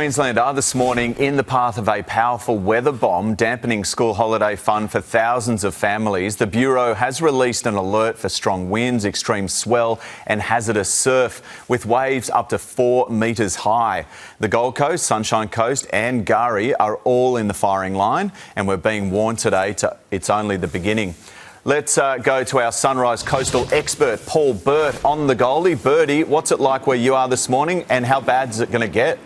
Queensland are this morning in the path of a powerful weather bomb, dampening school holiday fun for thousands of families. The Bureau has released an alert for strong winds, extreme swell and hazardous surf, with waves up to 4 metres high. The Gold Coast, Sunshine Coast and Gari are all in the firing line, and we're being warned today it's only the beginning. Let's go to our Sunrise coastal expert, Paul Burt, on the Goldie. Bertie, what's it like where you are this morning and how bad is it going to get?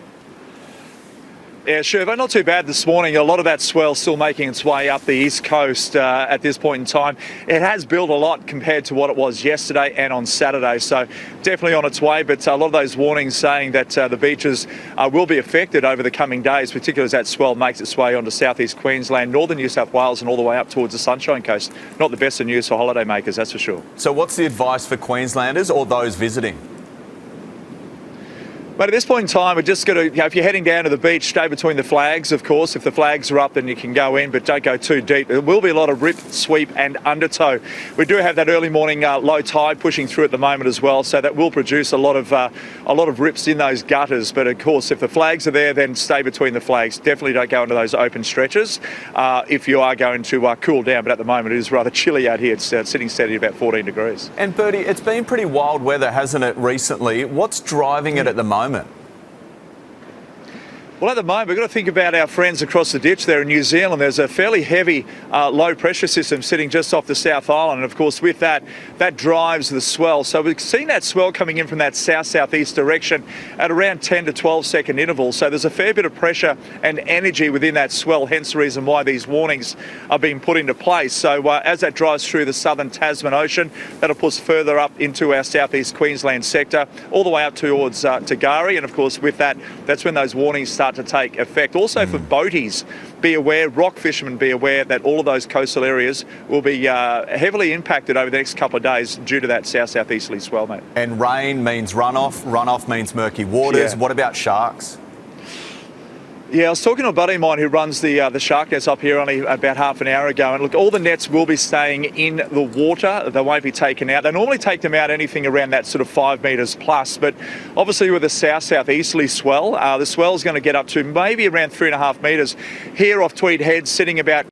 Yeah, sure, but not too bad this morning. A lot of that swell still making its way up the east coast at this point in time. It has built a lot compared to what it was yesterday and on Saturday, so definitely on its way. But a lot of those warnings saying that the beaches will be affected over the coming days, particularly as that swell makes its way onto southeast Queensland, northern New South Wales and all the way up towards the Sunshine Coast. Not the best of news for holidaymakers, that's for sure. So what's the advice for Queenslanders or those visiting? But at this point in time, we're just going to, if you're heading down to the beach, stay between the flags, of course. If the flags are up, then you can go in, but don't go too deep. There will be a lot of rip, sweep and undertow. We do have that early morning low tide pushing through at the moment as well, so that will produce a lot of rips in those gutters. But of course, if the flags are there, then stay between the flags. Definitely don't go into those open stretches if you are going to cool down. But at the moment, it is rather chilly out here. It's sitting steady at about 14 degrees. And Bertie, it's been pretty wild weather, hasn't it, recently? What's driving it at the moment? Well, at the moment, we've got to think about our friends across the ditch there in New Zealand. There's a fairly heavy low pressure system sitting just off the South Island. And of course, with that drives the swell. So we've seen that swell coming in from that south-southeast direction at around 10 to 12 second intervals. So there's a fair bit of pressure and energy within that swell, hence the reason why these warnings are being put into place. So as that drives through the southern Tasman Ocean, that'll push further up into our southeast Queensland sector, all the way up towards to Gari. And of course, with that, that's when those warnings start to take effect. Also for boaties, be aware, rock fishermen, be aware that all of those coastal areas will be heavily impacted over the next couple of days due to that south-southeasterly swell, mate. And rain means runoff, runoff means murky waters. Yeah. What about sharks? Yeah, I was talking to a buddy of mine who runs the shark nets up here only about half an hour ago, and look, all the nets will be staying in the water. They won't be taken out. They normally take them out anything around that sort of 5 metres plus, but obviously with the south-southeasterly swell, the swell is going to get up to maybe around 3.5 metres. Here off Tweed Head, sitting about